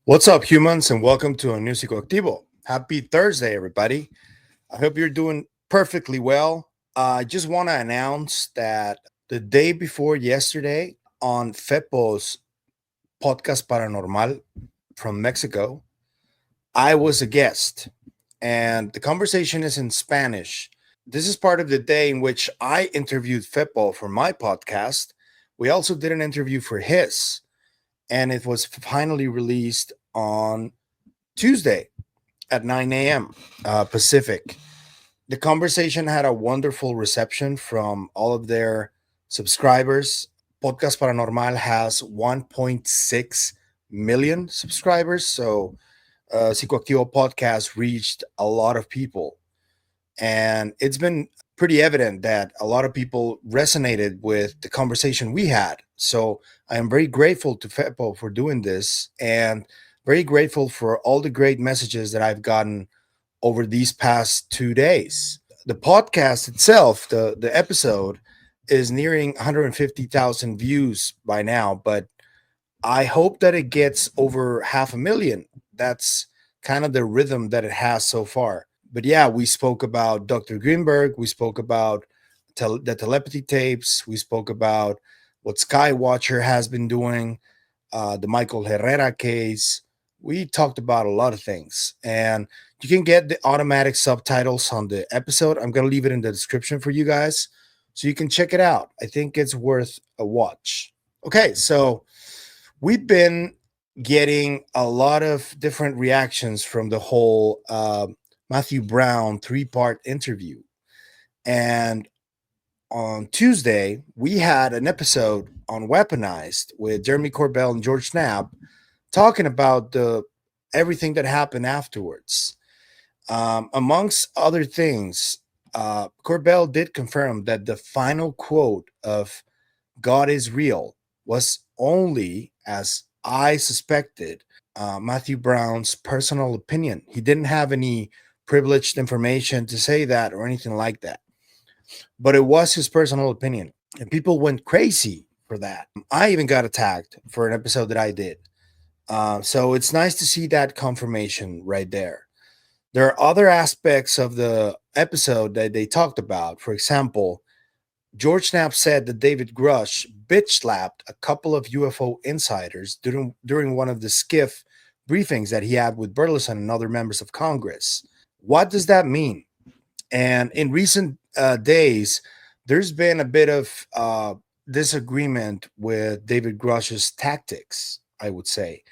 What's up, humans, and welcome to a new Psicoactivo. Happy Thursday, everybody. I hope you're doing perfectly well. I just want to announce that the day before yesterday on Fepo's podcast Paranormal from Mexico, I was a guest, and the conversation is in Spanish. This is part of the day in which I interviewed Fepo for my podcast. We also did an interview for his, and it was finally released on Tuesday at 9 a.m. Pacific. The conversation had a wonderful reception from all of their subscribers. Podcast Paranormal has 1.6 million subscribers. So, Psicoactivo podcast reached a lot of people. And it's been pretty evident that a lot of people resonated with the conversation we had. So, I am very grateful to Fepo for doing this and very grateful for all the great messages that I've gotten over these past 2 days. The podcast itself, the episode, is nearing 150,000 views by now, but I hope that it gets over 500,000. That's kind of the rhythm that it has so far. But yeah, we spoke about Dr. Greenberg, we spoke about the telepathy tapes, we spoke about what Skywatcher has been doing, the Michael Herrera case. We talked about a lot of things, and you can get the automatic subtitles on the episode. I'm going to leave it in the description for you guys so you can check it out. I think it's worth a watch. Okay, so we've been getting a lot of different reactions from the whole Matthew Brown 3-part interview. And on Tuesday, we had an episode on Weaponized with Jeremy Corbell and George Knapp talking about the everything that happened afterwards. Amongst other things, Corbell did confirm that the final quote of "God is real" was only, as I suspected, Matthew Brown's personal opinion. He didn't have any privileged information to say that or anything like that, but it was his personal opinion, and people went crazy for that. I even got attacked for an episode that I did. So it's nice to see that confirmation right there. There are other aspects of the episode that they talked about. For example, George Knapp said that David Grush bitch slapped a couple of UFO insiders during one of the skiff briefings that he had with Burleson and other members of Congress. What does that mean? And in recent days, there's been a bit of disagreement with David Grush's tactics, I would say.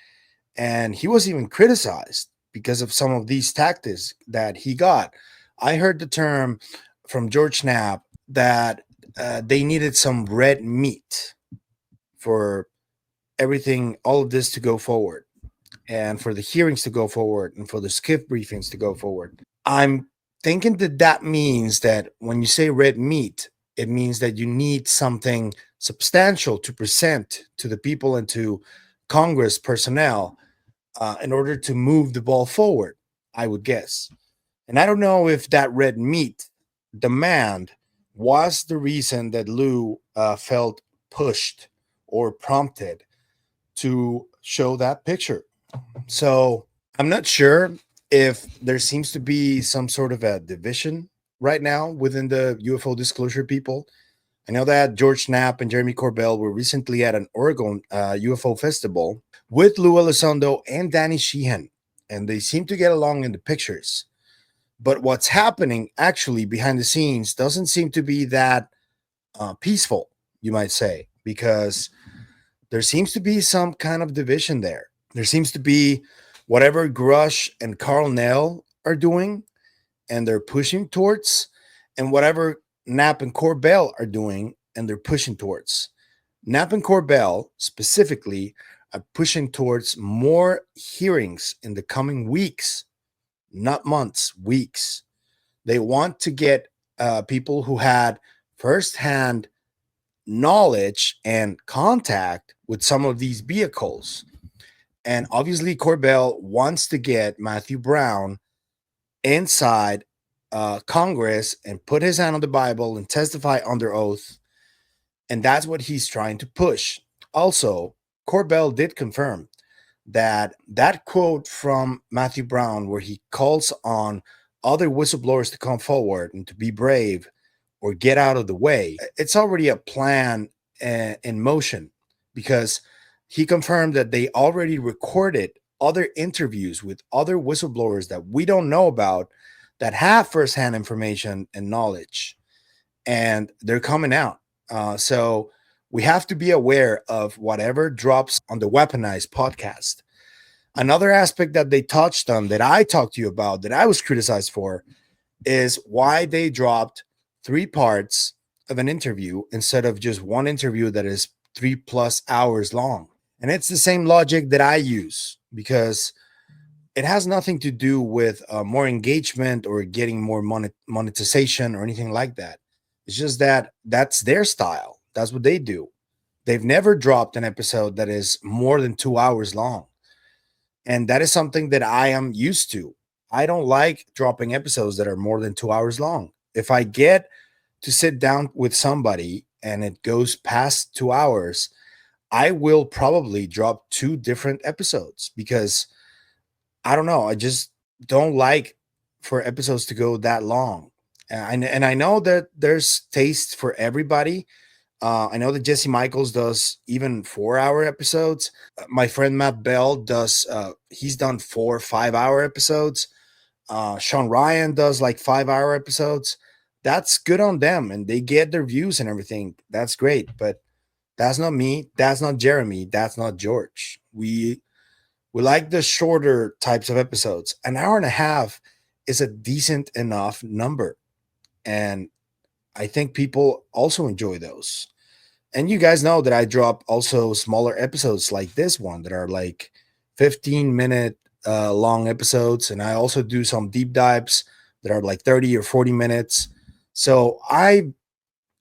And he was even criticized because of some of these tactics that he got. I heard the term from George Knapp that they needed some red meat for everything, all of this to go forward, and for the hearings to go forward, and for the skiff briefings to go forward. I'm thinking that that means that when you say red meat, it means that you need something substantial to present to the people and to Congress personnel in order to move the ball forward, I would guess. And I don't know if that red meat demand was the reason that Lou felt pushed or prompted to show that picture. So I'm not sure if there seems to be some sort of a division right now within the UFO disclosure people. I know that George Knapp and Jeremy Corbell were recently at an Oregon UFO festival with Lou Elizondo and Danny Sheehan, and they seem to get along in the pictures. But what's happening actually behind the scenes doesn't seem to be that peaceful, you might say, because there seems to be some kind of division there. There seems to be whatever Grush and Carl Nell are doing and they're pushing towards, and whatever Knapp and Corbell are doing and they're pushing towards. Knapp and Corbell specifically are pushing towards more hearings in the coming weeks, not months, weeks. They want to get people who had firsthand knowledge and contact with some of these vehicles. And obviously, Corbell wants to get Matthew Brown inside Congress and put his hand on the Bible and testify under oath. And that's what he's trying to push. Also, Corbell did confirm that quote from Matthew Brown, where he calls on other whistleblowers to come forward and to be brave or get out of the way, it's already a plan in motion, because he confirmed that they already recorded other interviews with other whistleblowers that we don't know about, that have firsthand information and knowledge, and they're coming out. So we have to be aware of whatever drops on the Weaponized podcast. Another aspect that they touched on, that I talked to you about, that I was criticized for, is why they dropped 3 parts of an interview instead of just one interview that is 3+ hours long. And it's the same logic that I use, because it has nothing to do with more engagement or getting more monetization or anything like that. It's just that that's their style. That's what they do. They've never dropped an episode that is more than 2 hours long. And that is something that I am used to. I don't like dropping episodes that are more than 2 hours long. If I get to sit down with somebody and it goes past 2 hours, I will probably drop 2 different episodes, because I don't know. I just don't like for episodes to go that long. And I know that there's taste for everybody. I know that Jesse Michaels does even 4 hour episodes. My friend Matt Bell does, he's done 4 5 hour episodes. Sean Ryan does like 5 hour episodes. That's good on them, and they get their views and everything. That's great. But that's not me. That's not Jeremy. That's not George. We like the shorter types of episodes. An hour and a half is a decent enough number. And I think people also enjoy those. And you guys know that I drop also smaller episodes like this one that are like 15-minute long episodes. And I also do some deep dives that are like 30 or 40 minutes. So I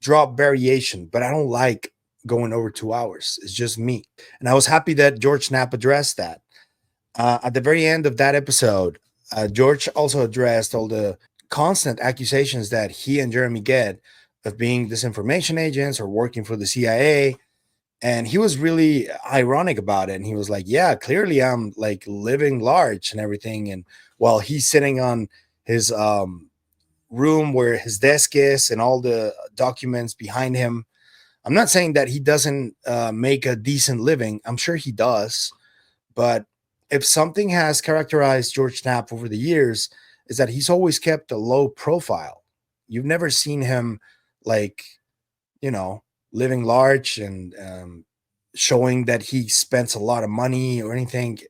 drop variation, but I don't like going over 2 hours. It's just me. And I was happy that George Knapp addressed that. At the very end of that episode, George also addressed all the constant accusations that he and Jeremy get of being disinformation agents or working for the CIA. And he was really ironic about it. And he was like, yeah, clearly I'm like living large and everything. And while he's sitting on his room where his desk is and all the documents behind him, I'm not saying that he doesn't make a decent living. I'm sure he does. But if something has characterized George Knapp over the years, is that he's always kept a low profile. You've never seen him like, you know, living large and showing that he spends a lot of money or anything.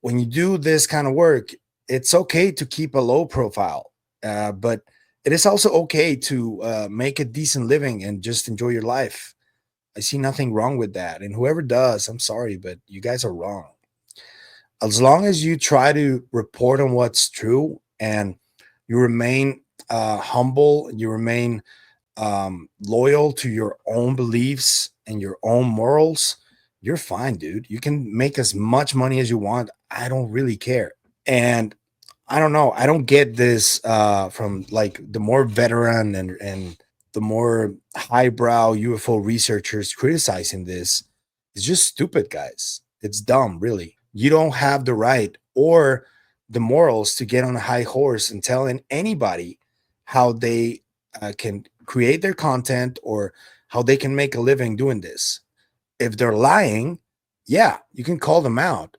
When you do this kind of work, it's okay to keep a low profile, but it is also okay to make a decent living and just enjoy your life. I see nothing wrong with that. And whoever does, I'm sorry, but you guys are wrong. As long as you try to report on what's true and you remain humble, you remain loyal to your own beliefs and your own morals, you're fine, dude. You can make as much money as you want. I don't really care. And I don't know. I don't get this from like the more veteran and the more highbrow UFO researchers criticizing this. It's just stupid, guys. It's dumb, really. You don't have the right or the morals to get on a high horse and telling anybody how they can create their content or how they can make a living doing this. If they're lying, yeah, you can call them out.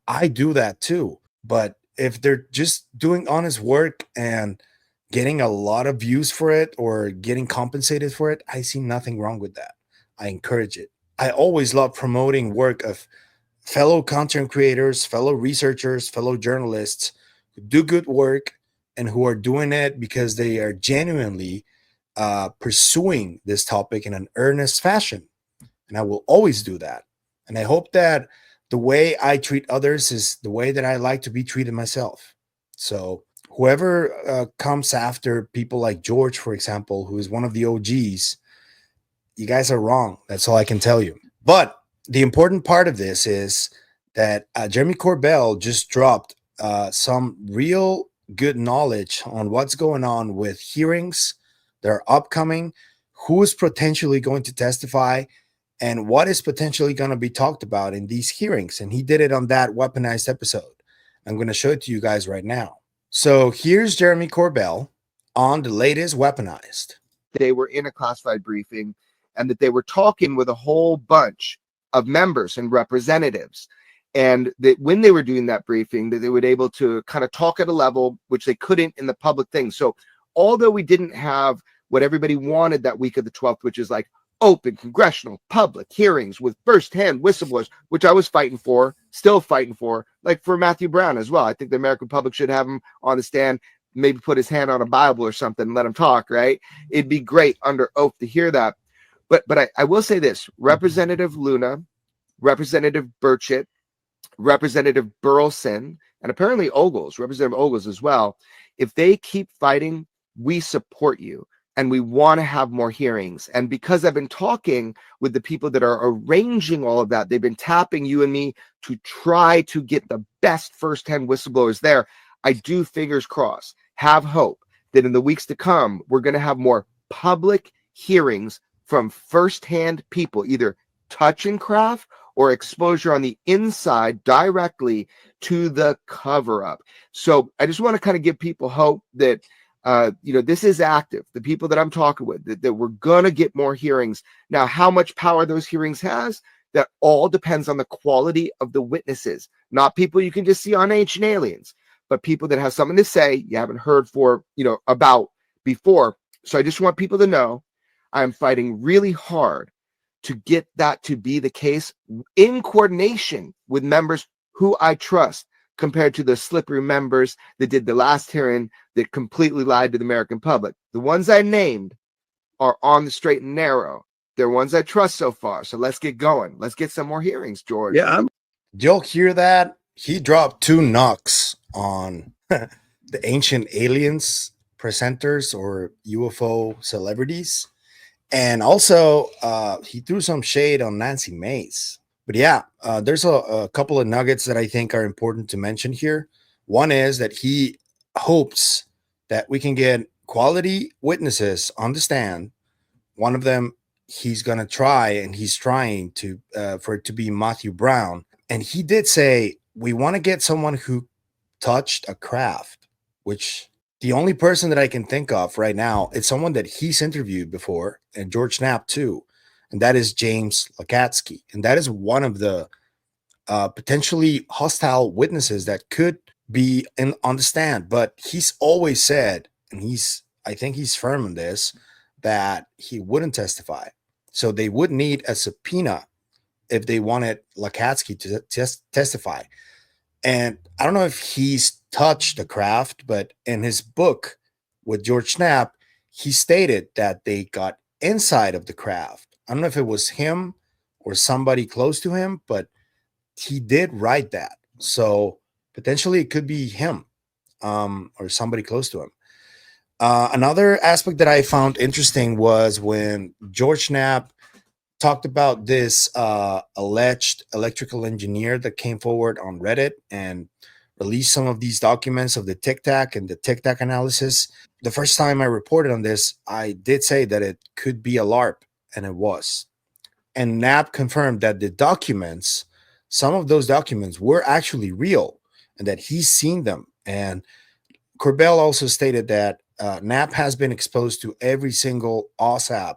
I do that too. But if they're just doing honest work and getting a lot of views for it or getting compensated for it, I see nothing wrong with that. I encourage it. I always love promoting work of fellow content creators, fellow researchers, fellow journalists who do good work and who are doing it because they are genuinely pursuing this topic in an earnest fashion. And I will always do that. And I hope that the way I treat others is the way that I like to be treated myself. So whoever comes after people like George, for example, who is one of the OGs, you guys are wrong. That's all I can tell you. But the important part of this is that Jeremy Corbell just dropped some real good knowledge on what's going on with hearings that are upcoming, who is potentially going to testify, and what is potentially going to be talked about in these hearings. And he did it on that Weaponized episode. I'm going to show it to you guys right now. So here's Jeremy Corbell on the latest Weaponized. They were in a classified briefing and that they were talking with a whole bunch of members and representatives. And that when they were doing that briefing, that they were able to kind of talk at a level which they couldn't in the public thing. So although we didn't have what everybody wanted that week of the 12th, which is like open congressional public hearings with first-hand whistleblowers, which I was fighting for, still fighting for, like for Matthew Brown as well. I think the American public should have him on the stand, maybe put his hand on a Bible or something and let him talk, right? It'd be great under oath to hear that. But I will say this, Representative Luna, Representative Burchett, Representative Burleson, and apparently Ogles, Representative Ogles as well, if they keep fighting, we support you. And we want to have more hearings. And because I've been talking with the people that are arranging all of that, they've been tapping you and me to try to get the best firsthand whistleblowers there. I do, fingers crossed, have hope that in the weeks to come, we're going to have more public hearings from firsthand people, either touch and craft or exposure on the inside directly to the cover up. So I just want to kind of give people hope that this is active. The people that I'm talking with, that we're going to get more hearings. Now, how much power those hearings has, that all depends on the quality of the witnesses, not people you can just see on Ancient Aliens, but people that have something to say you haven't heard about before. So I just want people to know I'm fighting really hard to get that to be the case in coordination with members who I trust, compared to the slippery members that did the last hearing that completely lied to the American public. The ones I named are on the straight and narrow. They're ones I trust so far. So let's get going. Let's get some more hearings, George. Yeah, you'll hear that. He dropped 2 knocks on the Ancient Aliens presenters or UFO celebrities. And also, he threw some shade on Nancy Mace. But yeah, there's a couple of nuggets that I think are important to mention here. One is that he hopes that we can get quality witnesses on the stand. One of them, he's going to try, and he's trying to for it to be Matthew Brown. And he did say, we want to get someone who touched a craft, which the only person that I can think of right now is someone that he's interviewed before, and George Knapp too. And that is James Lakatsky. And that is one of the potentially hostile witnesses that could be on the stand. But he's always said, and I think he's firm on this, that he wouldn't testify. So they would need a subpoena if they wanted Lakatsky to testify. And I don't know if he's touched the craft, but in his book with George Knapp, he stated that they got inside of the craft. I don't know if it was him or somebody close to him, but he did write that. So potentially it could be him or somebody close to him. Another aspect that I found interesting was when George Knapp talked about this alleged electrical engineer that came forward on Reddit and released some of these documents of the Tic Tac and the Tic Tac analysis. The first time I reported on this, I did say that it could be a LARP, and it was. And Knapp confirmed that the documents, some of those documents were actually real and that he's seen them. And Corbell also stated that Knapp has been exposed to every single OSAP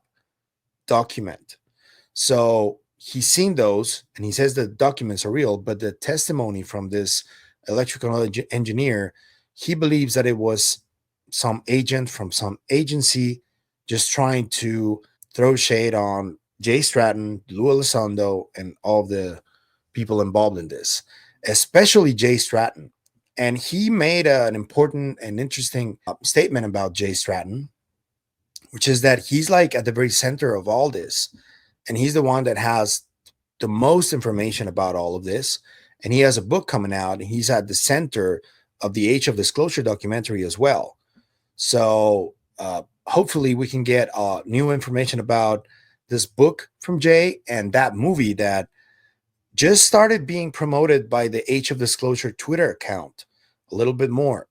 document. So he's seen those, and he says the documents are real, but the testimony from this electrical engineer, he believes that it was some agent from some agency just trying to throw shade on Jay Stratton, Lou Elizondo, and all the people involved in this, especially Jay Stratton. And he made an important and interesting statement about Jay Stratton, which is that he's like at the very center of all this. And he's the one that has the most information about all of this. And he has a book coming out, and he's at the center of the Age of Disclosure documentary as well. So hopefully we can get new information about this book from Jay and that movie that just started being promoted by the Age of Disclosure Twitter account a little bit more.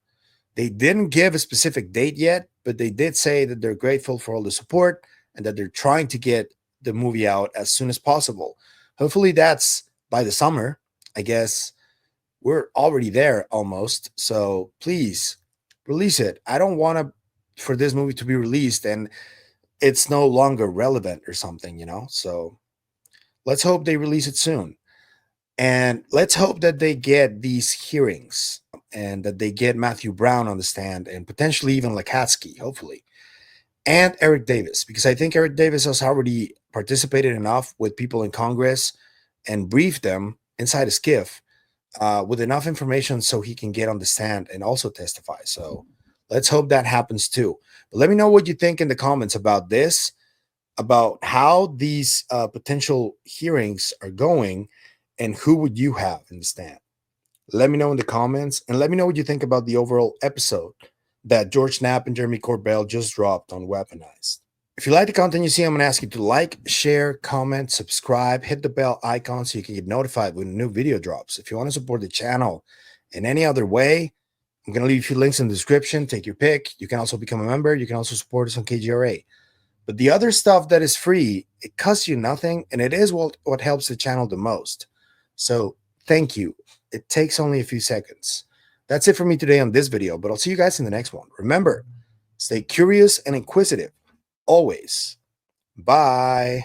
They didn't give a specific date yet, but they did say that they're grateful for all the support and that they're trying to get the movie out as soon as possible. Hopefully that's by the summer. I guess we're already there almost. So please release it. I don't want for this movie to be released and it's no longer relevant or something, So let's hope they release it soon. And let's hope that they get these hearings and that they get Matthew Brown on the stand and potentially even Lakatsky, hopefully, and Eric Davis, because I think Eric Davis has already participated enough with people in Congress and briefed them inside a skiff with enough information so he can get on the stand and also testify. So let's hope that happens too. But let me know what you think in the comments about this, about how these potential hearings are going, and who would you have in the stand? Let me know in the comments, and let me know what you think about the overall episode that George Knapp and Jeremy Corbell just dropped on Weaponized. If you like the content you see, I'm going to ask you to like, share, comment, subscribe, hit the bell icon so you can get notified when a new video drops. If you want to support the channel in any other way, I'm going to leave a few links in the description. Take your pick. You can also become a member. You can also support us on KGRA. But the other stuff that is free, it costs you nothing, and it is what helps the channel the most. So thank you. It takes only a few seconds. That's it for me today on this video, but I'll see you guys in the next one. Remember, stay curious and inquisitive. Always. Bye.